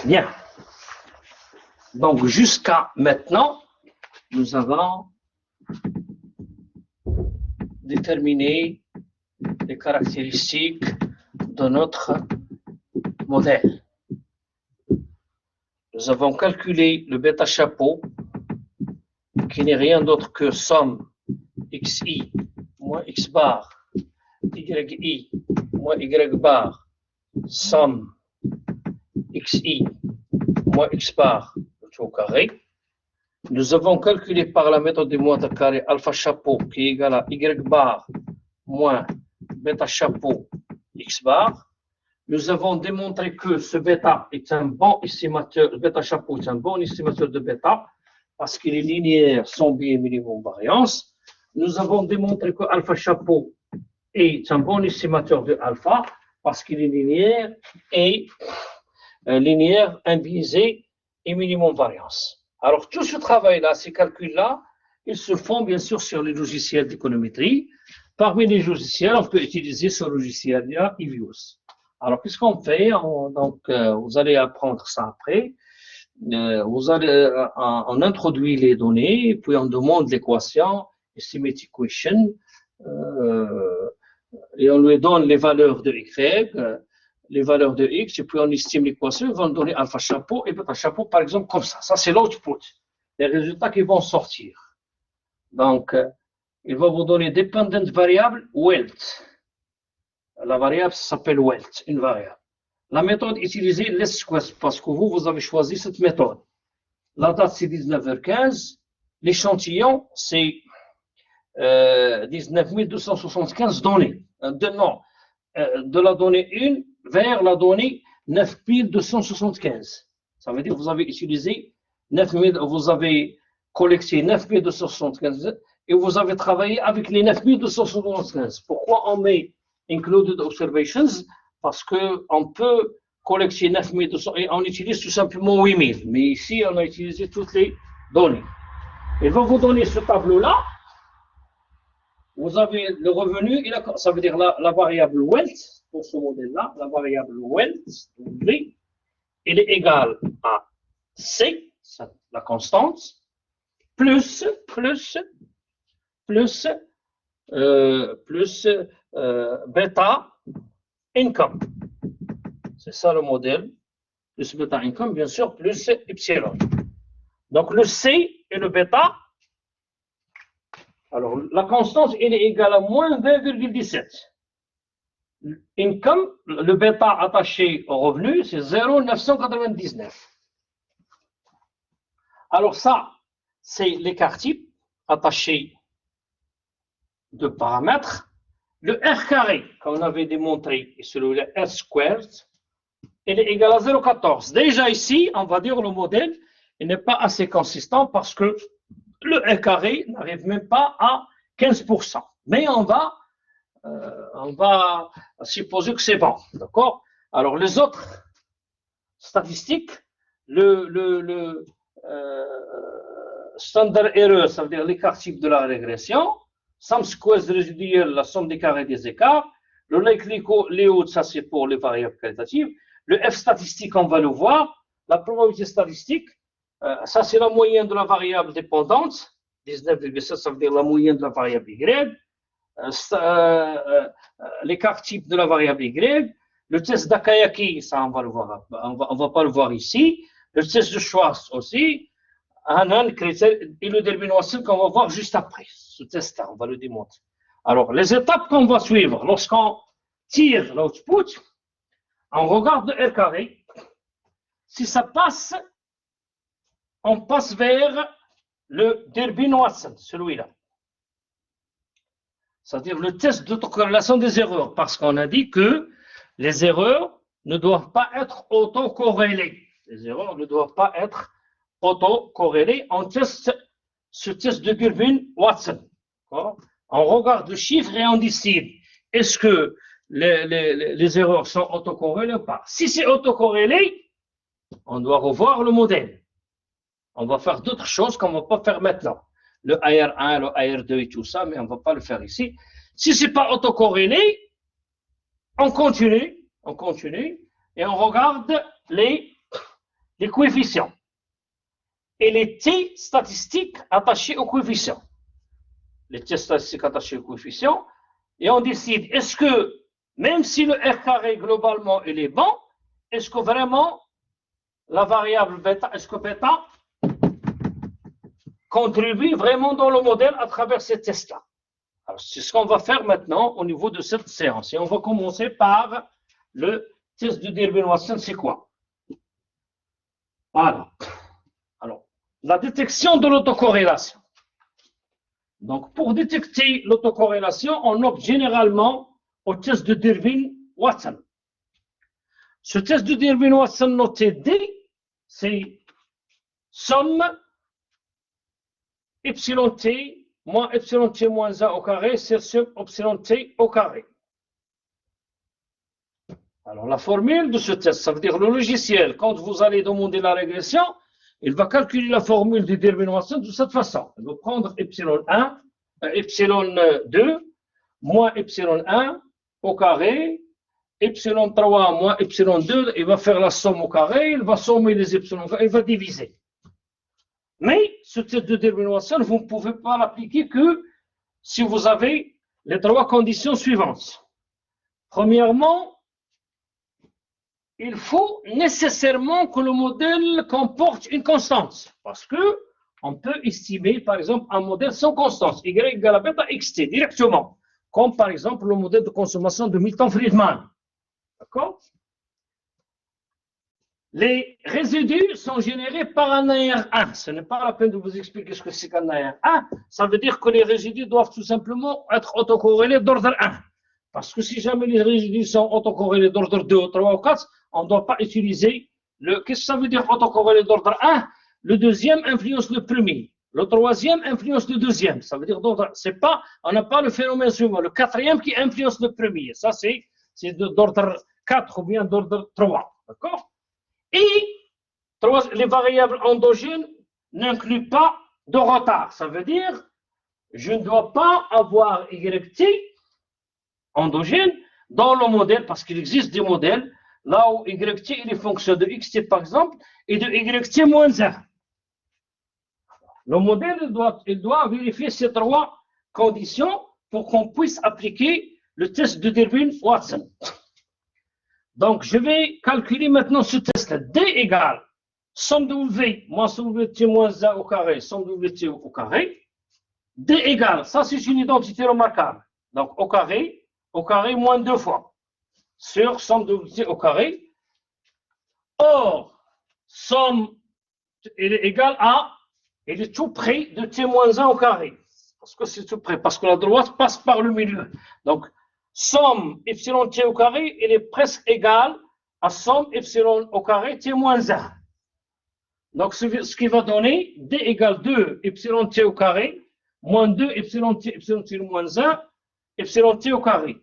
Bien. Donc, jusqu'à maintenant, nous avons déterminé les caractéristiques de notre modèle. Nous avons calculé le bêta chapeau, qui n'est rien d'autre que somme xi moins x bar, yi moins y bar, somme xi moins x bar au carré. Nous avons calculé par la méthode des mois de carré alpha chapeau qui est égal à y bar moins bêta chapeau x bar. Nous avons démontré que ce bêta est un bon estimateur, le bêta chapeau est un bon estimateur de bêta parce qu'il est linéaire sans biais minimum variance. Nous avons démontré que alpha chapeau est un bon estimateur de alpha parce qu'il est linéaire et linéaire imbiaisé et minimum variance. Alors, tout ce travail-là, ces calculs-là, ils se font bien sûr sur les logiciels d'économétrie. Parmi les logiciels, on peut utiliser ce logiciel-là, EVIUS. Alors, qu'est-ce qu'on fait? Vous allez apprendre ça après. On introduit les données, puis on demande l'équation, estimate equation, et on lui donne les valeurs de y, les valeurs de x, et puis on estime l'équation, ils vont donner alpha chapeau et bêta chapeau, par exemple, comme ça. Ça, c'est l'output, les résultats qui vont sortir. Donc, il va vous donner dependent variable wealth. La variable s'appelle wealth, une variable. La méthode utilisée, least square, parce que vous avez choisi cette méthode. La date, c'est 19h15. L'échantillon, c'est 19 275 données. De la donnée 1 vers la donnée 9275. Ça veut dire que vous avez utilisé 9000, vous avez collecté 9275 et vous avez travaillé avec les 9275. Pourquoi on met included observations? Parce qu'on peut collecter 9200 et on utilise tout simplement 8000. Mais ici, on a utilisé toutes les données. Il va vous donner ce tableau-là. Vous avez le revenu, ça veut dire la variable wealth, pour ce modèle-là, la variable wealth, elle est égale à C, la constante, plus bêta income. C'est ça le modèle. Plus bêta income, bien sûr, plus epsilon. Donc le C et le bêta. Alors, la constante, elle est égale à moins 20,17. Income, le bêta attaché au revenu, c'est 0,999. Alors ça, c'est l'écart type attaché de paramètres. Le R carré, qu'on avait démontré, et celui-là R squared, il est égal à 0,14. Déjà ici, on va dire le modèle, il n'est pas assez consistant parce que le R carré n'arrive même pas à 15%. Mais on va supposer que c'est bon. D'accord? Alors, les autres statistiques, le standard erreur, ça veut dire l'écart type de la régression, sum squares résiduel, la somme des carrés des écarts, le likelihood, ça c'est pour les variables qualitatives, le F statistique, on va le voir, la probabilité statistique, ça c'est la moyenne de la variable dépendante, 19,7, ça veut dire la moyenne de la variable Y, l'écart type de la variable Y, le test d'Akayaki, ça on va le voir, on va pas le voir ici, le test de Schwartz aussi, et le déterminant qu'on va voir juste après. Ce test-là, on va le démontrer. Alors, les étapes qu'on va suivre lorsqu'on tire l'output, on regarde le R carré. Si ça passe, on passe vers le Durbin-Watson, celui-là. C'est-à-dire le test d'autocorrélation des erreurs, parce qu'on a dit que les erreurs ne doivent pas être autocorrélées. Les erreurs ne doivent pas être autocorrélées. On teste ce test de Durbin-Watson. On regarde le chiffre et on décide est-ce que les erreurs sont autocorrélées ou pas. Si c'est autocorrélé, on doit revoir le modèle. On va faire d'autres choses qu'on ne va pas faire maintenant. Le AR1, le AR2 et tout ça, mais on ne va pas le faire ici. Si ce n'est pas autocorrélé, on continue et on regarde les les coefficients et les t statistiques attachés aux coefficients. Les t statistiques attachés aux coefficients, et on décide, est-ce que, même si le R carré globalement il est bon, est-ce que vraiment la variable bêta, est-ce que bêta contribue vraiment dans le modèle à travers ces tests-là? Alors, c'est ce qu'on va faire maintenant au niveau de cette séance. Et on va commencer par le test de D'Irbine Watson, c'est quoi? Voilà. Alors, la détection de l'autocorrélation. Donc, pour détecter l'autocorrélation, on opte généralement au test de D'Irbine Watson. Ce test de D'Irbine Watson noté D, c'est somme epsilon t moins epsilon t moins 1 au carré, c'est sur epsilon t au carré. Alors, la formule de ce test, ça veut dire le logiciel, quand vous allez demander la régression, il va calculer la formule de D'Irbine Watson de cette façon. Il va prendre epsilon 1, epsilon 2, moins epsilon 1 au carré, epsilon 3 moins epsilon 2, il va faire la somme au carré, il va sommer les epsilon, il va diviser. Mais ce test de D'Irbine Watson, vous ne pouvez pas l'appliquer que si vous avez les trois conditions suivantes. Premièrement, il faut nécessairement que le modèle comporte une constante. Parce que on peut estimer, par exemple, un modèle sans constance, y égale à bêta xt, directement. Comme, par exemple, le modèle de consommation de Milton-Friedman. D'accord? Les résidus sont générés par un AR1. Ce n'est pas la peine de vous expliquer ce que c'est qu'un AR1. Ça veut dire que les résidus doivent tout simplement être autocorrélés d'ordre 1. Parce que si jamais les résidus sont autocorrélés d'ordre 2, 3 ou 4, on ne doit pas utiliser le... Qu'est-ce que ça veut dire autocorrélé d'ordre 1? Le deuxième influence le premier. Le troisième influence le deuxième. Ça veut dire d'ordre... C'est pas... On n'a pas le phénomène suivant. Le quatrième qui influence le premier. Ça, c'est d'ordre 4 ou bien d'ordre 3. D'accord? Et les variables endogènes n'incluent pas de retard. Ça veut dire, je ne dois pas avoir YT endogène dans le modèle, parce qu'il existe des modèles là où YT est une fonction de XT par exemple et de YT moins 1. Le modèle il doit vérifier ces trois conditions pour qu'on puisse appliquer le test de D'Irbine Watson. Donc, je vais calculer maintenant ce test-là. D égale somme de W moins somme de WT moins 1 au carré, somme de WT au carré. D égale, ça c'est une identité remarquable. Donc, au carré moins 2 fois. Sur somme de WT au carré. Or, somme, elle est égale à, elle est tout près de T moins 1 au carré. Parce que c'est tout près, parce que la droite passe par le milieu. Donc, somme epsilon t au carré, elle est presque égale à somme epsilon au carré t moins 1. Donc, ce qui va donner d égale 2 epsilon t au carré, moins 2 epsilon t moins 1, epsilon t au carré.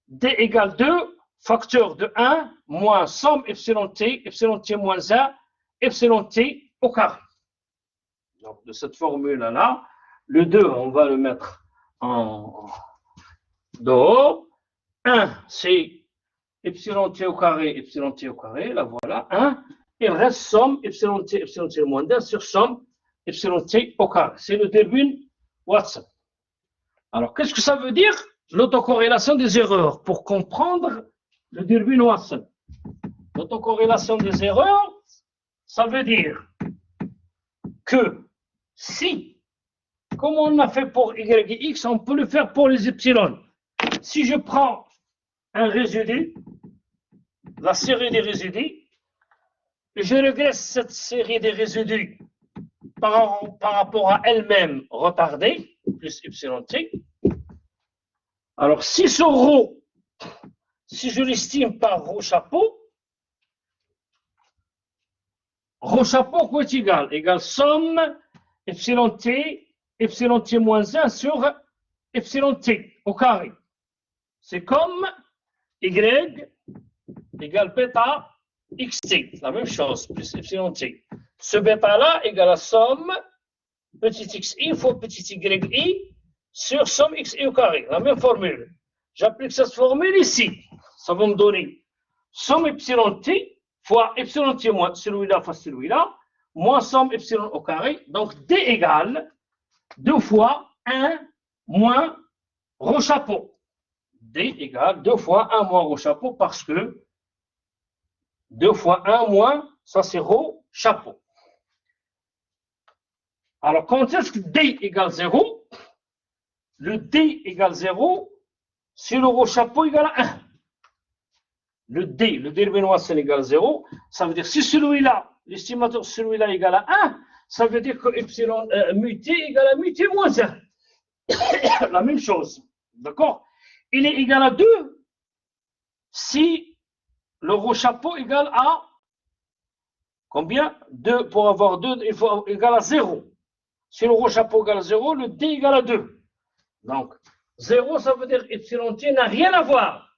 D égale 2, facteur de 1, moins somme epsilon t moins 1, epsilon t au carré. Donc, de cette formule-là, le 2, on va le mettre en dehors. 1, c'est epsilon t au carré, la voilà, 1. Il reste somme epsilon t moins 1 sur somme epsilon t au carré. C'est le D'Irbine Watson. Alors, qu'est-ce que ça veut dire? L'autocorrélation des erreurs. Pour comprendre le D'Irbine Watson. L'autocorrélation des erreurs, ça veut dire que si, comme on a fait pour y et x, on peut le faire pour les epsilon. Si je prends un résidu, la série des résidus, je regresse cette série des résidus par rapport à elle-même retardée, plus epsilon t. Alors, si ce ρ, si je l'estime par ρ chapeau quoi est égal? Égal somme epsilon t moins 1 sur epsilon t au carré. C'est comme y égale bêta xt, la même chose, plus epsilon t. Ce bêta-là égale la somme petit xi fois petit yi sur somme xi au carré, la même formule. J'applique cette formule ici. Ça va me donner somme epsilon t fois epsilon t moins celui-là fois celui-là, moins somme epsilon au carré. Donc, D égale 2 fois 1 moins rho chapeau. D égale 2 fois 1 moins rho chapeau parce que 2 fois 1 moins, ça c'est rho chapeau. Alors, quand est-ce que D égale 0? Le D égale 0 si le rho chapeau égale à 1. Le D, le dérivé Watson égale 0, ça veut dire si celui-là, l'estimateur celui-là égale à 1, ça veut dire que epsilon mu t égale à mu t moins 1. La même chose. D'accord? Il est égal à 2 si le rho chapeau égale à combien? 2, pour avoir 2, il faut égal à 0. Si le rho chapeau égale à 0, le D égale à 2. Donc, 0, ça veut dire epsilon t n'a rien à voir.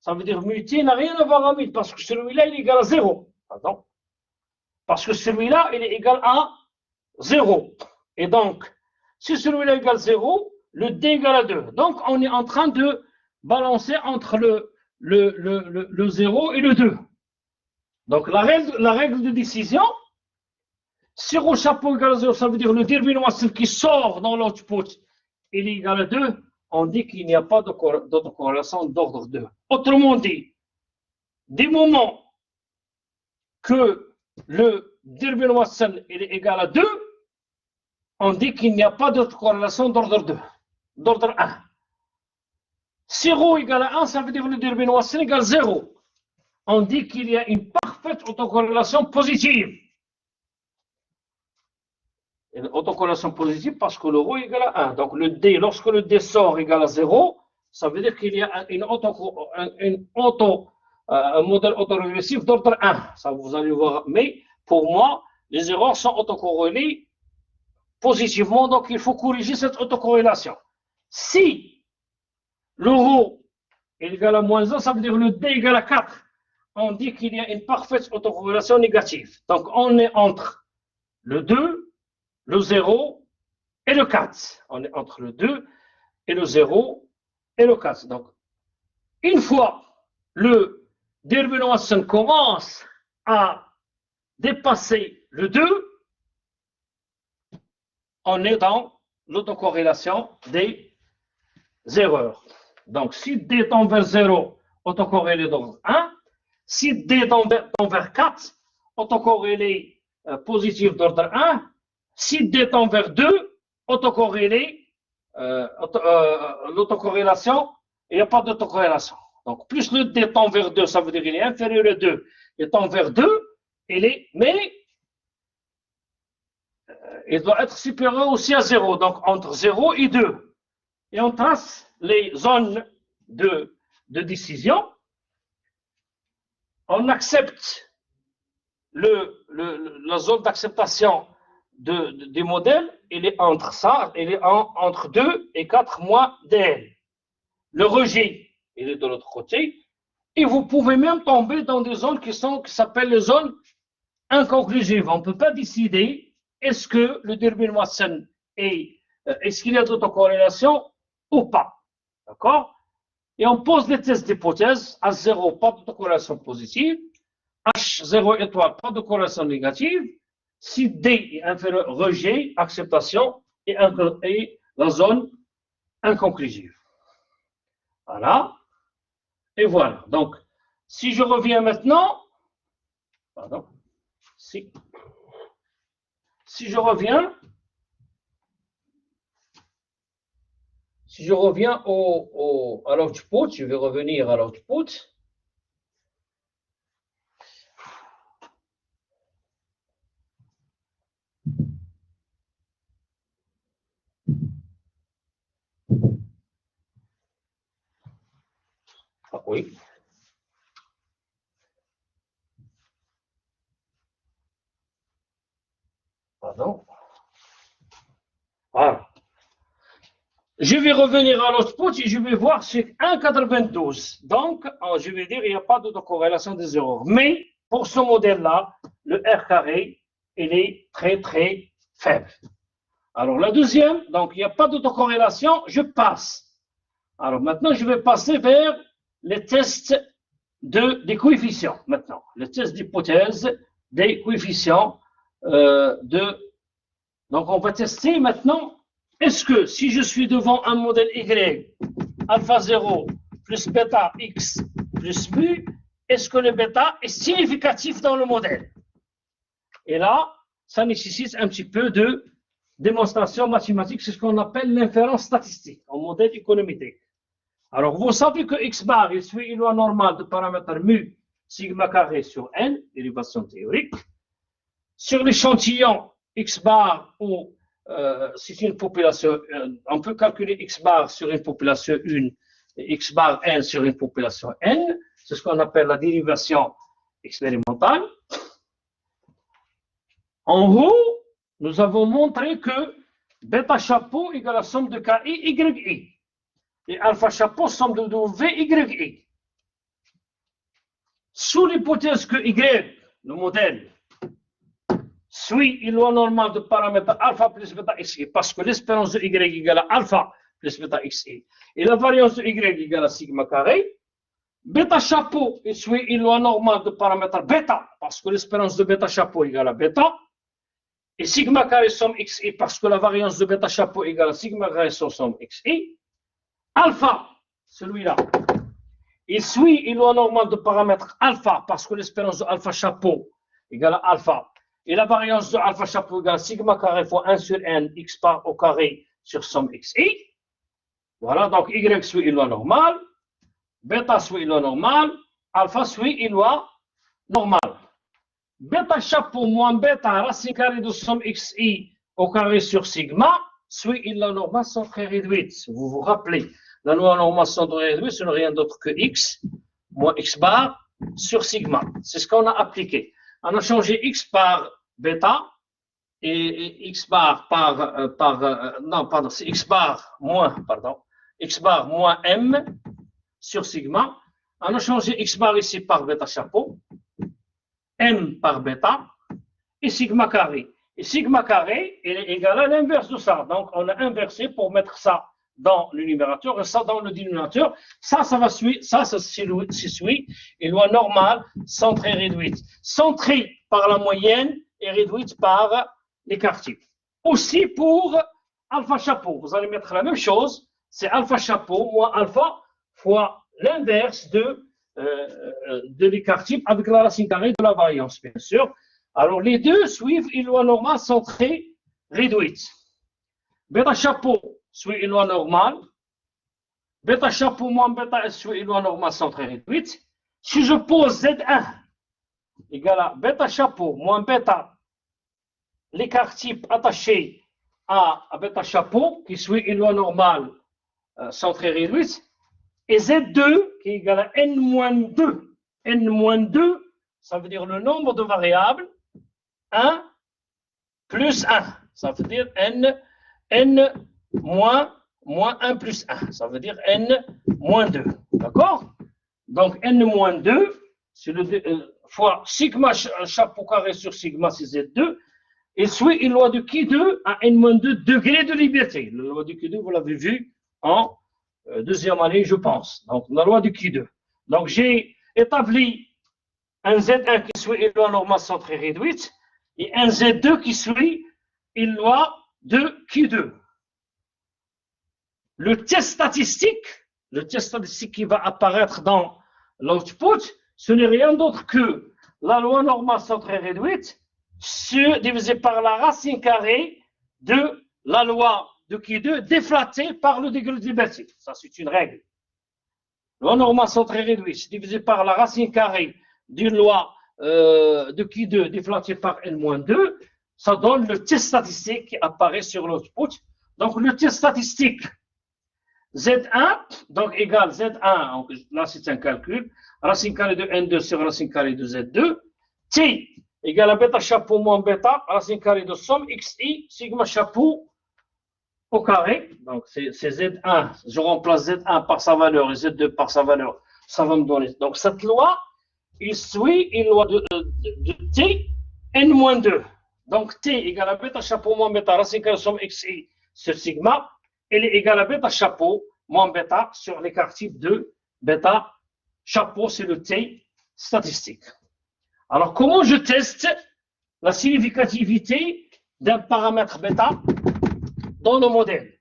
Ça veut dire mu t n'a rien à voir à 1000 parce que celui-là, il est égal à 0. Pardon. Parce que celui-là, il est égal à 0. Et donc, si celui-là égale 0, le D égale à 2. Donc, on est en train de balancer entre le 0 et le 2. Donc, la règle de décision, si rho chapeau égale à 0, ça veut dire le dérivé Watson qui sort dans l'output, il est égal à 2. On dit qu'il n'y a pas d'autocorrélation d'ordre 2. Autrement dit, des moments que le dérivé Watson est égal à 2, on dit qu'il n'y a pas d'autocorrélation d'ordre 2, d'ordre 1. Si ρ égale à 1, ça veut dire que le dérivé Watson égale 0. On dit qu'il y a une parfaite autocorrélation positive. Une autocorrélation positive parce que le ρ est égal à 1. Donc le D, lorsque le D sort égal à 0, ça veut dire qu'il y a un modèle autorégressif d'ordre 1. Ça, vous allez voir. Mais pour moi, les erreurs sont autocorrélées positivement, donc il faut corriger cette autocorrélation. Si le ρ est égal à moins 1, ça veut dire le D égale à 4. On dit qu'il y a une parfaite autocorrélation négative. Donc on est entre le 2, le 0 et le 4. On est entre le 2 et le 0 et le 4. Donc, une fois le dérivé Watson commence à dépasser le 2, on est dans l'autocorrélation des erreurs. Donc, si D tend vers 0, autocorrélé d'ordre 1. Si D tend vers 4, autocorrélé positif d'ordre 1. Si D tend vers 2, autocorrélé, l'autocorrélation, il n'y a pas d'autocorrélation. Donc, plus le D tend vers 2, ça veut dire qu'il est inférieur à 2. Il tend vers 2, mais il doit être supérieur aussi à 0. Donc, entre 0 et 2. Et on trace les zones de décision. On accepte la zone d'acceptation des modèles, il est entre ça, il est entre 2 et 4 moins DL. Le rejet, il est de l'autre côté. Et vous pouvez même tomber dans des zones qui s'appellent les zones inconclusives. On ne peut pas décider est-ce que le dérivé Watson est-ce qu'il y a d'autocorrélation ou pas. D'accord? Et on pose les tests d'hypothèse. H0, pas d'autocorrélation positive. H0 étoile, pas de corrélation négative. Si D est inférieur, rejet, acceptation et la zone inconclusive. Voilà. Et voilà. Donc, si je reviens maintenant, pardon, si je reviens à l'output, je vais revenir à l'output. Ah oui. Pardon. Voilà. Je vais revenir à l'output et je vais voir c'est 1,92. Donc, je vais dire il n'y a pas d'autocorrélation des erreurs. Mais pour ce modèle-là, le R carré, il est très très faible. Alors la deuxième, donc il n'y a pas d'autocorrélation, je passe. Alors maintenant, je vais passer vers les tests des coefficients maintenant. Le test d'hypothèse des coefficients Donc, on va tester maintenant, est-ce que si je suis devant un modèle Y, alpha 0 plus bêta X plus mu, est-ce que le bêta est significatif dans le modèle? Et là, ça nécessite un petit peu de démonstration mathématique, c'est ce qu'on appelle l'inférence statistique en modèle économétrique. Alors, vous savez que X bar, il suit une loi normale de paramètre mu sigma carré sur n, dérivation théorique. Sur l'échantillon X bar, c'est une population, on peut calculer X bar sur une population 1 et X bar n sur une population n. C'est ce qu'on appelle la dérivation expérimentale. En haut, nous avons montré que bêta chapeau égale la somme de KI, YI. Et alpha chapeau, somme de W, YI. Sous l'hypothèse que Y, le modèle, suit une loi normale de paramètre alpha plus bêta xi, parce que l'espérance de Y égale à alpha plus bêta xi, et la variance de Y égale à sigma carré, bêta chapeau suit une loi normale de paramètre bêta, parce que l'espérance de bêta chapeau égale à bêta, et sigma carré somme xi, parce que la variance de bêta chapeau égale à sigma carré somme xi. Alpha, celui-là, il suit une loi normale de paramètre alpha, parce que l'espérance de alpha chapeau égale à alpha, et la variance de alpha chapeau égale à sigma carré fois 1 sur n, x bar au carré sur somme xi. Voilà, donc y suit une loi normale, bêta suit une loi normale, alpha suit une loi normale. Bêta chapeau moins bêta racine carrée de somme xi au carré sur sigma suit une loi normale sans très réduite. Vous vous rappelez, la loi normale sans très réduite, ce n'est rien d'autre que x moins x bar sur sigma. C'est ce qu'on a appliqué. On a changé x par bêta et x bar c'est x bar moins m sur sigma. On a changé x bar ici par bêta chapeau, m par bêta et sigma carré. Et sigma carré il est égal à l'inverse de ça. Donc on a inversé pour mettre ça dans le numérateur et ça dans le dénominateur. Ça va suivre, ça suit une loi normale centrée réduite. Centrée par la moyenne et réduite par l'écart type. Aussi pour alpha chapeau, vous allez mettre la même chose, c'est alpha chapeau moins alpha fois l'inverse de l'écart type avec la racine carrée de la variance, bien sûr. Alors les deux suivent une loi normale centrée réduite. Bêta chapeau suit une loi normale. Bêta chapeau moins bêta S suit une loi normale centrée réduite. Si je pose Z1 égale à bêta chapeau moins bêta, l'écart type attaché à bêta chapeau qui suit une loi normale centrée réduite, et Z2 qui est égal à N-2. N-2, ça veut dire le nombre de variables 1 plus 1. Ça veut dire N moins 1 plus 1. Ça veut dire N moins 2. D'accord? Donc N moins 2, c'est fois sigma chapeau carré sur sigma, c'est Z2. Et suit une loi de Q2 à N-2 degrés de liberté. La loi de Q2, vous l'avez vu en deuxième année, je pense. Donc la loi de Q2. Donc j'ai établi un Z1 qui suit une loi normale centrée réduite et un Z2 qui suit une loi de Q2. Le test statistique qui va apparaître dans l'output, ce n'est rien d'autre que la loi normale centrée réduite divisé par la racine carrée de la loi de Q2 déflatée par le degré de liberté. Ça, c'est une règle. La loi normale centrée réduite divisé par la racine carrée d'une loi de Q2 déflatée par N-2, ça donne le test statistique qui apparaît sur l'output. Donc, le test statistique Z1, donc égal Z1, donc là c'est un calcul, racine carrée de N2 sur racine carrée de Z2, T égale à bêta chapeau moins bêta, racine carrée de somme XI, sigma chapeau au carré, donc c'est Z1, je remplace Z1 par sa valeur et Z2 par sa valeur, ça va me donner. Donc cette loi, il suit une loi de T, N-2. Donc T égale à bêta chapeau moins bêta, racine carrée de somme XI sur sigma, elle est égale à bêta chapeau moins bêta sur l'écart type de bêta chapeau, c'est le T statistique. Alors, comment je teste la significativité d'un paramètre bêta dans le modèle?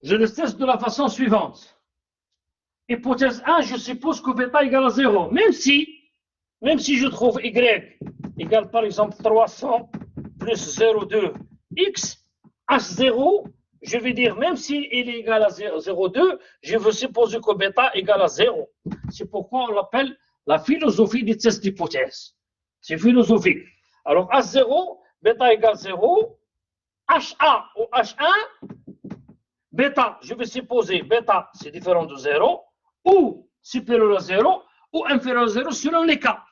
Je le teste de la façon suivante. Hypothèse 1, je suppose que bêta égale à 0. Même si je trouve y égale par exemple 300 plus 0,2 x, h0, je vais dire même s'il est égal à 0,2, je veux supposer que bêta égale à 0. C'est pourquoi on l'appelle la philosophie des tests d'hypothèse. C'est philosophique. Alors h0, bêta égale 0, ha ou h1, bêta, je vais supposer bêta c'est différent de 0, ou supérieur à 0, ou inférieur à 0 selon les cas.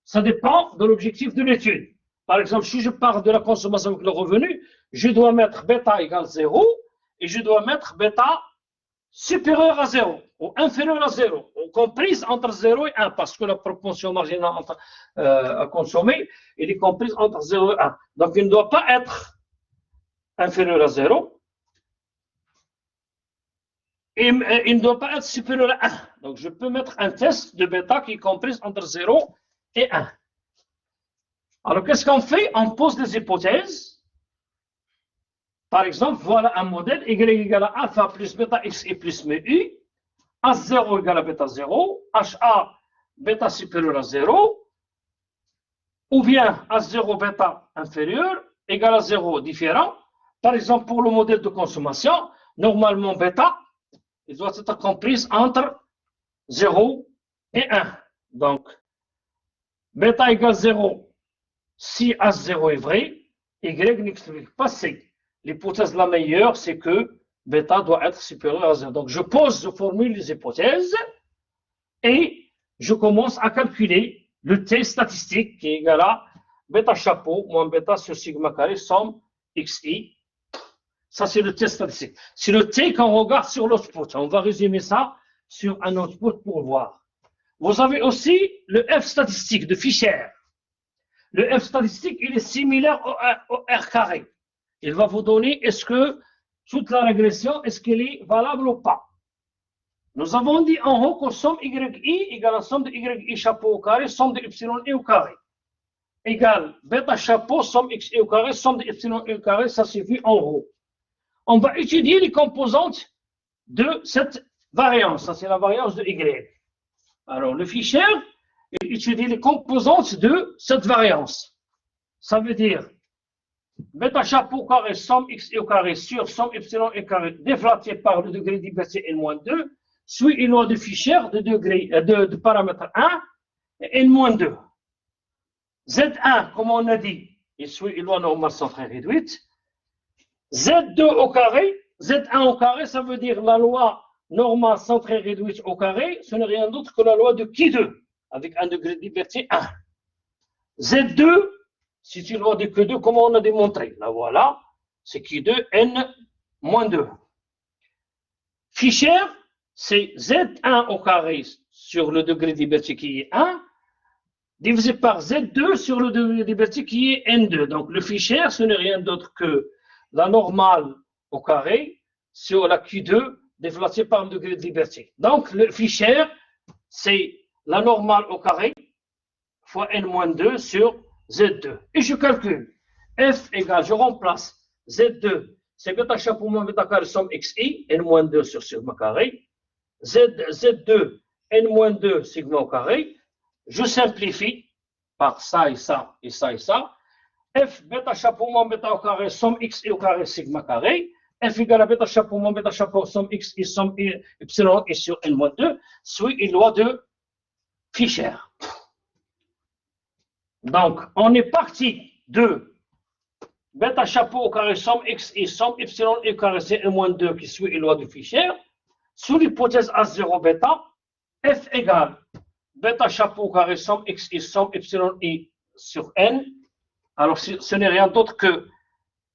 Ça dépend de l'objectif de l'étude. Par exemple, si je parle de la consommation avec le revenu, je dois mettre bêta égale 0 et je dois mettre bêta supérieur à 0 ou inférieur à 0, ou comprise entre 0 et 1, parce que la proportion marginale à consommer, elle est comprise entre 0 et 1. Donc, il ne doit pas être inférieur à 0 et il ne doit pas être supérieur à 1. Donc, je peux mettre un test de bêta qui est comprise entre 0 et 1. Alors, qu'est-ce qu'on fait? On pose des hypothèses. Par exemple, voilà un modèle y égale à alpha plus bêta xi plus mu, h0 égale à bêta 0, ha bêta supérieur à 0, ou bien h0 bêta inférieur égale à 0 différent. Par exemple, pour le modèle de consommation, normalement bêta, il doit être comprise entre 0 et 1. Donc, bêta égale 0 si h0 est vrai, y n'explique pas c. L'hypothèse la meilleure, c'est que bêta doit être supérieur à 0. Donc, je formule les hypothèses et je commence à calculer le T statistique qui est égal à bêta chapeau moins bêta sur sigma carré somme xi. Ça, c'est le T statistique. C'est le T qu'on regarde sur l'output. On va résumer ça sur un output pour voir. Vous avez aussi le F statistique de Fisher. Le F statistique, il est similaire au R carré. Il va vous donner est-ce que toute la régression, est-ce qu'elle est valable ou pas. Nous avons dit en haut que somme yi égale à somme de yi chapeau au carré, somme de y au carré. Égale bêta chapeau, somme xi au carré, somme de y au carré, ça c'est vu en haut. On va étudier les composantes de cette variance. Ça c'est la variance de y. Alors le Fisher, il étudie les composantes de cette variance. Ça veut dire bêta chapeau carré, somme xi au carré sur somme y au carré déflatée par le degré de liberté n-2, suit une loi de Fisher de paramètre 1 et n-2. Z1, comme on a dit, il suit une loi normale centrée réduite. Z2 au carré, Z1 au carré, ça veut dire la loi normale centrée réduite au carré, ce n'est rien d'autre que la loi de Q2, avec un degré de liberté 1. Z2, c'est une loi de Q2, comme on a démontré. Là, voilà, c'est Q2, N-2. Fisher, c'est Z1 au carré sur le degré de liberté qui est 1, divisé par Z2 sur le degré de liberté qui est N2. Donc, le Fisher, ce n'est rien d'autre que la normale au carré sur la Q2 déplacée par le degré de liberté. Donc, le Fisher, c'est la normale au carré fois N-2 sur Z2. Et je calcule. F égale, je remplace Z2, c'est bêta chapeau moins bêta carré somme xi, N-2 sur sigma carré. Z2, N-2 sigma au carré. Je simplifie par ça et ça et ça et ça. F bêta chapeau moins bêta au carré somme xi au carré sigma carré. F égale à bêta chapeau moins bêta chapeau somme xi somme y et sur N-2 suit une loi de Fisher. Donc, on est parti de bêta chapeau au carré somme xi somme y au carré c'est N-2 qui suit une loi de Fisher. Sous l'hypothèse A0 bêta, F égale bêta chapeau au carré somme xi somme y sur N. Alors, ce n'est rien d'autre que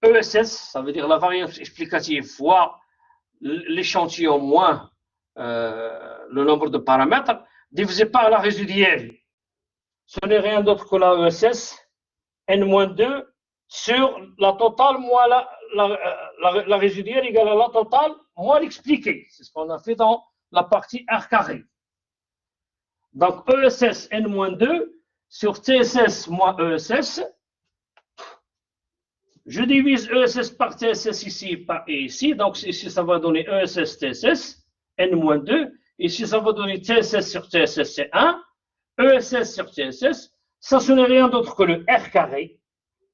ESS, ça veut dire la variance explicative fois l'échantillon moins le nombre de paramètres, divisé par la résiduelle. Ce n'est rien d'autre que la ESS, N-2, sur la totale moins la résiduelle égale à la totale moins l'expliquée. C'est ce qu'on a fait dans la partie R carré. Donc, ESS N-2 sur TSS moins ESS. Je divise ESS par TSS ici et ici. Donc, ici, ça va donner ESS TSS N-2. Ici, ça va donner TSS sur TSS, c'est 1. ESS sur TSS, ça, ce n'est rien d'autre que le R carré,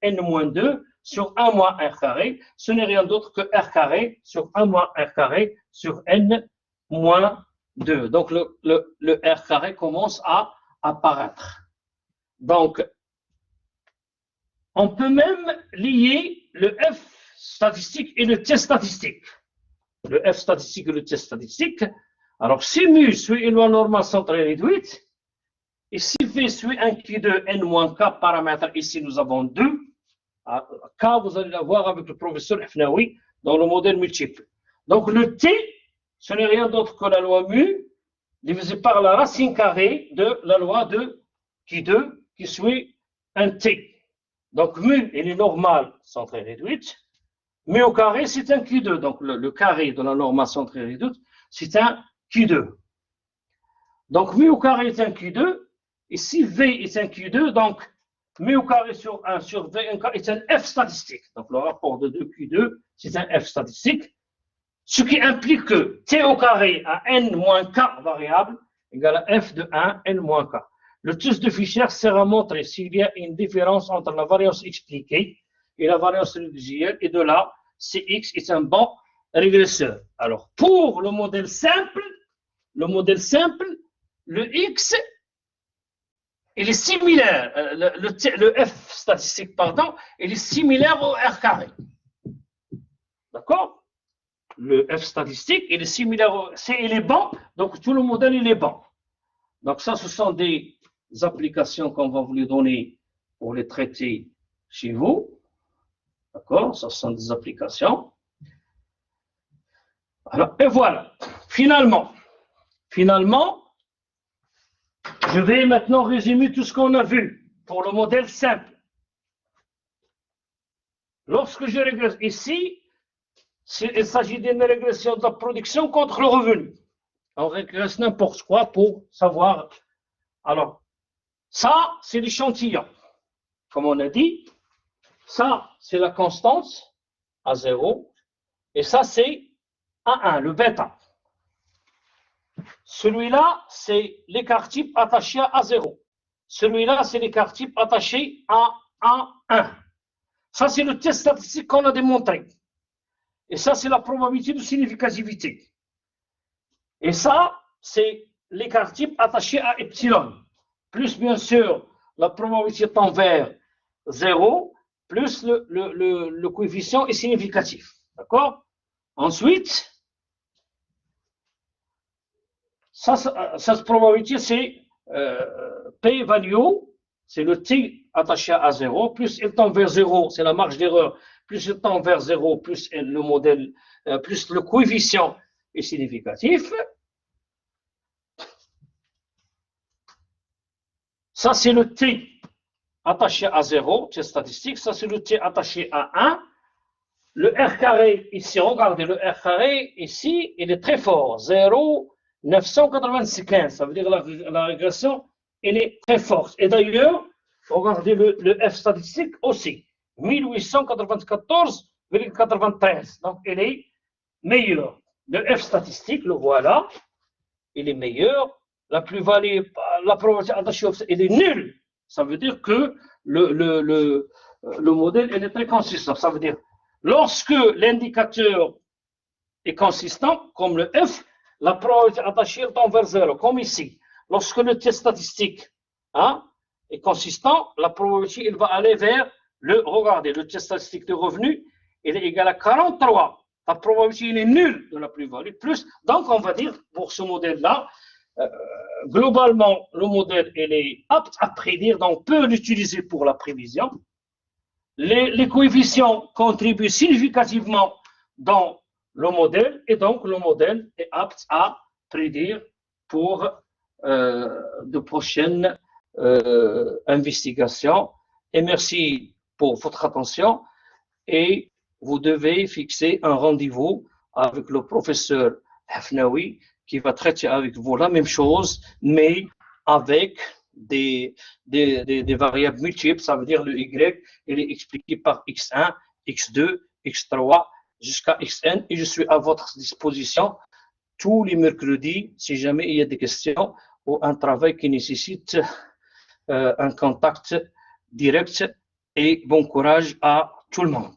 N-2 sur 1 moins R carré. Ce n'est rien d'autre que R carré sur 1 moins R carré sur N moins 2. Donc, le R carré commence à apparaître. Donc, on peut même lier le F statistique et le T statistique. Le F statistique et le T statistique. Alors, si mu suit une loi normale centrée réduite, et si V suit un Q2 N-K paramètres, ici nous avons 2. K, vous allez l'avoir avec le professeur Hafnaoui dans le modèle multiple. Donc, le T, ce n'est rien d'autre que la loi mu divisé par la racine carrée de la loi de Q2 qui suit un T. Donc, mu, il est normal centrée réduite. Mu au carré, c'est un Q2. Donc, le carré de la normale centrée réduite, c'est un Q2. Donc, mu au carré est un Q2. Et si V est un Q2, donc mu au carré sur 1 sur V est un F statistique. Donc, le rapport de 2Q2, c'est un F statistique. Ce qui implique que T au carré à N-K variable égale à F de 1 N-K. Le test de Fischer sert à montrer s'il y a une différence entre la variance expliquée et la variance résiduelle, et de là, Cx est un bon régresseur. Alors, pour le modèle simple, le X, il est similaire, le F statistique, pardon, il est similaire au R carré. D'accord? Le F statistique, il est similaire au C, il est bon, donc tout le modèle, il est bon. Donc ça, ce sont des applications qu'on va vous les donner pour les traiter chez vous. D'accord? Ça, ce sont des applications. Alors, et voilà. Finalement, je vais maintenant résumer tout ce qu'on a vu pour le modèle simple. Lorsque je régresse ici, il s'agit d'une régression de la production contre le revenu. On régresse n'importe quoi pour savoir. Alors, ça, c'est l'échantillon. Comme on a dit, ça, c'est la constante à 0. Et ça, c'est A1, le bêta. Celui-là, c'est l'écart type attaché à A0. Celui-là, c'est l'écart type attaché à A1. Ça, c'est le test statistique qu'on a démontré. Et ça, c'est la probabilité de significativité. Et ça, c'est l'écart type attaché à epsilon. Plus, bien sûr, la probabilité tend vers 0, plus le coefficient est significatif. D'accord? Ensuite, cette probabilité, c'est p-value, c'est le t attaché à 0, plus il tend vers 0, c'est la marge d'erreur, plus il tend vers 0, plus le modèle, plus le coefficient est significatif. Ça, c'est le t attaché à 0, c'est statistique. Ça, c'est le t attaché à 1. Le R carré, ici, regardez, le R carré, ici, il est très fort, 0,995. Ça veut dire la régression, elle est très forte. Et d'ailleurs, regardez le F statistique aussi, 1894,93. Donc, il est meilleur. Le F statistique, le voilà, il est meilleur. La plus-value, la probabilité attachée, elle est nulle. Ça veut dire que le modèle, il est très consistant. Ça veut dire, lorsque l'indicateur est consistant, comme le F, la probabilité attachée tend vers 0, comme ici. Lorsque le test statistique est consistant, la probabilité elle va aller vers regardez, le test statistique de revenu, il est égal à 43. La probabilité elle est nulle de la plus-value. Donc, on va dire, pour ce modèle-là, globalement, le modèle il est apte à prédire, donc on peut l'utiliser pour la prévision. Les coefficients contribuent significativement dans le modèle, et donc le modèle est apte à prédire pour de prochaines investigations. Et merci pour votre attention, et vous devez fixer un rendez-vous avec le professeur Hafnaoui qui va traiter avec vous la même chose, mais avec des variables multiples. Ça veut dire le Y, il est expliqué par X1, X2, X3, jusqu'à Xn, et je suis à votre disposition tous les mercredis si jamais il y a des questions ou un travail qui nécessite un contact direct, et bon courage à tout le monde.